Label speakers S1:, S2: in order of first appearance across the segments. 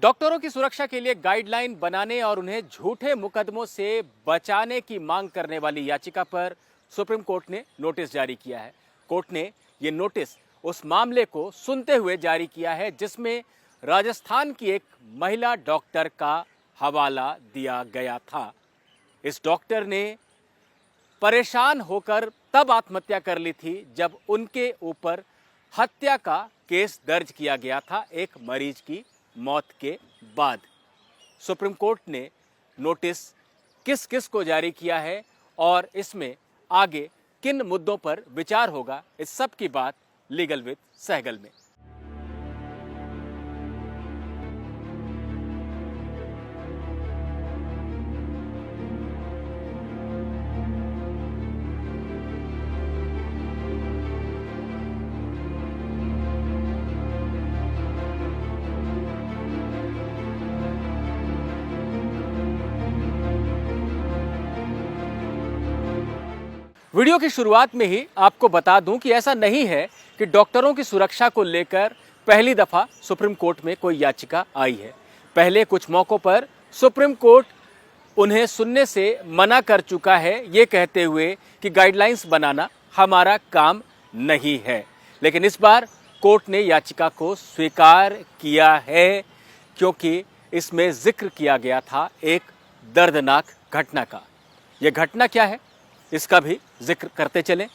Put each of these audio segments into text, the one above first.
S1: डॉक्टरों की सुरक्षा के लिए गाइडलाइन बनाने और उन्हें झूठे मुकदमों से बचाने की मांग करने वाली याचिका पर सुप्रीम कोर्ट ने नोटिस जारी किया है। कोर्ट ने ये नोटिस उस मामले को सुनते हुए जारी किया है जिसमें राजस्थान की एक महिला डॉक्टर का हवाला दिया गया था। इस डॉक्टर ने परेशान होकर तब आत्महत्या कर ली थी जब उनके ऊपर हत्या का केस दर्ज किया गया था एक मरीज की मौत के बाद। सुप्रीम कोर्ट ने नोटिस किस किस को जारी किया है और इसमें आगे किन मुद्दों पर विचार होगा, इस सब की बात लीगल विद सहगल में। वीडियो की शुरुआत में ही आपको बता दूं कि ऐसा नहीं है कि डॉक्टरों की सुरक्षा को लेकर पहली दफा सुप्रीम कोर्ट में कोई याचिका आई है। पहले कुछ मौकों पर सुप्रीम कोर्ट उन्हें सुनने से मना कर चुका है, ये कहते हुए कि गाइडलाइंस बनाना हमारा काम नहीं है। लेकिन इस बार कोर्ट ने याचिका को स्वीकार किया है क्योंकि इसमें जिक्र किया गया था एक दर्दनाक घटना का। यह घटना क्या है इसका भी जिक्र करते चलें।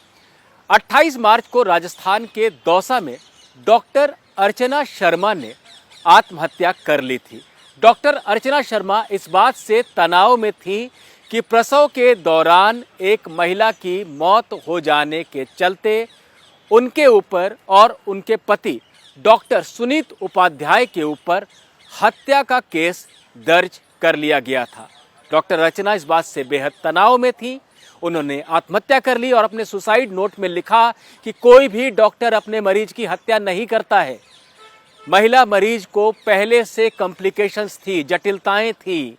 S1: 28 मार्च को राजस्थान के दौसा में डॉक्टर अर्चना शर्मा ने आत्महत्या कर ली थी। डॉक्टर अर्चना शर्मा इस बात से तनाव में थी कि प्रसव के दौरान एक महिला की मौत हो जाने के चलते उनके ऊपर और उनके पति डॉक्टर सुनीत उपाध्याय के ऊपर हत्या का केस दर्ज कर लिया गया था। डॉक्टर अर्चना इस बात से बेहद तनाव में थी। उन्होंने आत्महत्या कर ली और अपने सुसाइड नोट में लिखा कि कोई भी डॉक्टर अपने मरीज की हत्या नहीं करता है। महिला मरीज को पहले से कॉम्प्लिकेशंस थी, जटिलताएं थी,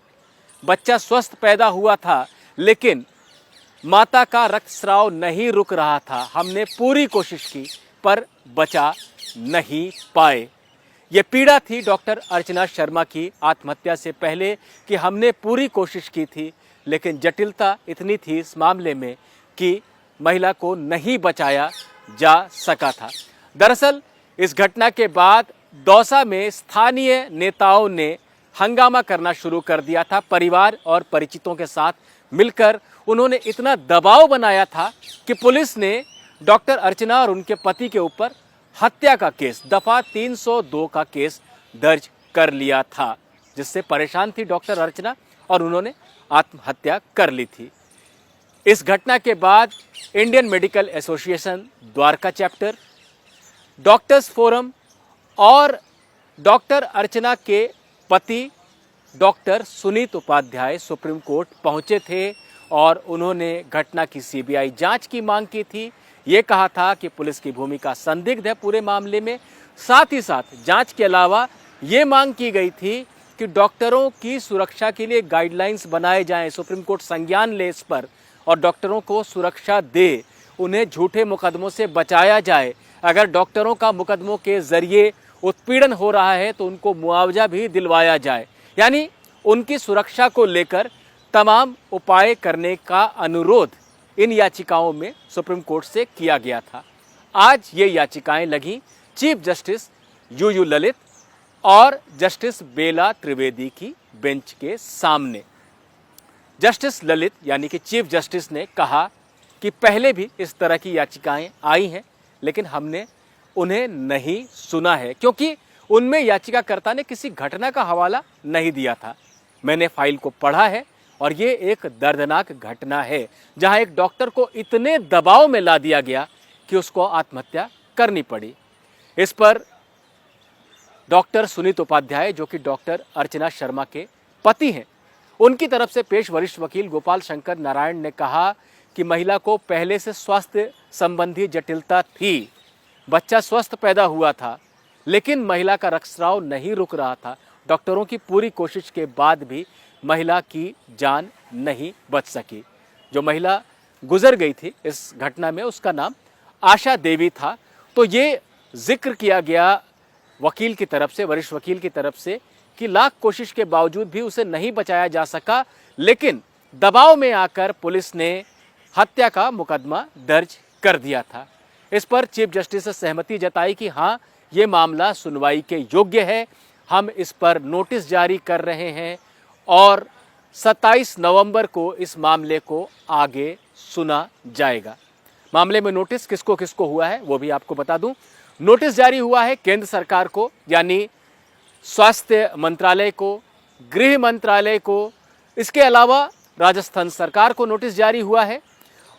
S1: बच्चा स्वस्थ पैदा हुआ था लेकिन माता का रक्तस्राव नहीं रुक रहा था। हमने पूरी कोशिश की पर बचा नहीं पाए। ये पीड़ा थी डॉक्टर अर्चना शर्मा की आत्महत्या से पहले कि हमने पूरी कोशिश की थी लेकिन जटिलता इतनी थी इस मामले में कि महिला को नहीं बचाया जा सका था। दरअसल इस घटना के बाद दौसा में स्थानीय नेताओं ने हंगामा करना शुरू कर दिया था। परिवार और परिचितों के साथ मिलकर उन्होंने इतना दबाव बनाया था कि पुलिस ने डॉक्टर अर्चना और उनके पति के ऊपर हत्या का केस दफा 302 का केस दर्ज कर लिया था, जिससे परेशान थी डॉक्टर अर्चना और उन्होंने आत्महत्या कर ली थी। इस घटना के बाद Indian medical association Dwarka chapter, doctors forum और डॉक्टर अर्चना के पति doctor Sunit Upadhyay supreme court पहुंचे थे और उन्होंने घटना की सीबीआई जांच की मांग की थी। ये कहा था कि पुलिस की भूमिका संदिग्ध है पूरे मामले में। साथ ही साथ जांच के अलावा ये मांग की गई थी कि डॉक्टरों की सुरक्षा के लिए गाइडलाइंस बनाए जाएं, सुप्रीम कोर्ट संज्ञान ले इस पर और डॉक्टरों को सुरक्षा दे, उन्हें झूठे मुकदमों से बचाया जाए। अगर डॉक्टरों का मुकदमों के जरिए उत्पीड़न हो रहा है तो उनको मुआवजा भी दिलवाया जाए। यानी उनकी सुरक्षा को लेकर तमाम उपाय करने का अनुरोध इन याचिकाओं में सुप्रीम कोर्ट से किया गया था। आज ये याचिकाएं लगी चीफ जस्टिस यू ललित और जस्टिस बेला त्रिवेदी की बेंच के सामने। जस्टिस ललित यानी कि चीफ जस्टिस ने कहा कि पहले भी इस तरह की याचिकाएं आई हैं लेकिन हमने उन्हें नहीं सुना है क्योंकि उनमें याचिकाकर्ता ने किसी घटना का हवाला नहीं दिया था। मैंने फाइल को पढ़ा है और ये एक दर्दनाक घटना है जहां एक डॉक्टर को इतने दबाव में ला दिया गया कि उसको आत्महत्या करनी पड़ी। इस पर डॉक्टर सुनीत उपाध्याय जो कि डॉक्टर अर्चना शर्मा के पति हैं, उनकी तरफ से पेश वरिष्ठ वकील गोपाल शंकर नारायण ने कहा कि महिला को पहले से स्वास्थ्य संबंधी जटिलता थी, बच्चा स्वस्थ पैदा हुआ था लेकिन महिला का रक्तस्राव नहीं रुक रहा था। डॉक्टरों की पूरी कोशिश के बाद भी महिला की जान नहीं बच सकी। जो महिला गुजर गई थी इस घटना में उसका नाम आशा देवी था। तो ये जिक्र किया गया वकील की तरफ से, वरिष्ठ वकील की तरफ से कि लाख कोशिश के बावजूद भी उसे नहीं बचाया जा सका, लेकिन दबाव में आकर पुलिस ने हत्या का मुकदमा दर्ज कर दिया था। इस पर चीफ जस्टिस ने सहमति जताई कि हाँ, ये मामला सुनवाई के योग्य है, हम इस पर नोटिस जारी कर रहे हैं और 27 नवंबर को इस मामले को आगे सुना जाएगा। मामले में नोटिस किसको किसको हुआ है वो भी आपको बता दूं। नोटिस जारी हुआ है केंद्र सरकार को, यानी स्वास्थ्य मंत्रालय को, गृह मंत्रालय को, इसके अलावा राजस्थान सरकार को नोटिस जारी हुआ है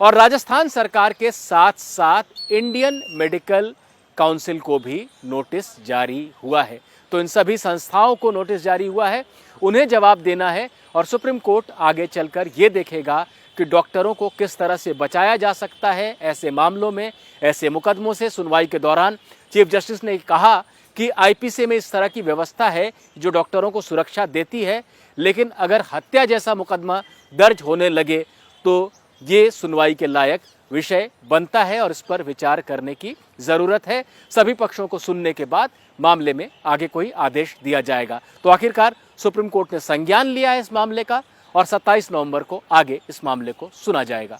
S1: और राजस्थान सरकार के साथ साथ इंडियन मेडिकल काउंसिल को भी नोटिस जारी हुआ है। तो इन सभी संस्थाओं को नोटिस जारी हुआ है, उन्हें जवाब देना है और सुप्रीम कोर्ट आगे चलकर ये देखेगा कि डॉक्टरों को किस तरह से बचाया जा सकता है ऐसे मामलों में, ऐसे मुकदमों से। सुनवाई के दौरान चीफ जस्टिस ने कहा कि आईपीसी में इस तरह की व्यवस्था है जो डॉक्टरों को सुरक्षा देती है, लेकिन अगर हत्या जैसा मुकदमा दर्ज होने लगे तो ये सुनवाई के लायक विषय बनता है और इस पर विचार करने की जरूरत है। सभी पक्षों को सुनने के बाद मामले में आगे कोई आदेश दिया जाएगा। तो आखिरकार सुप्रीम कोर्ट ने संज्ञान लिया है इस मामले का और 27 नवंबर को आगे इस मामले को सुना जाएगा।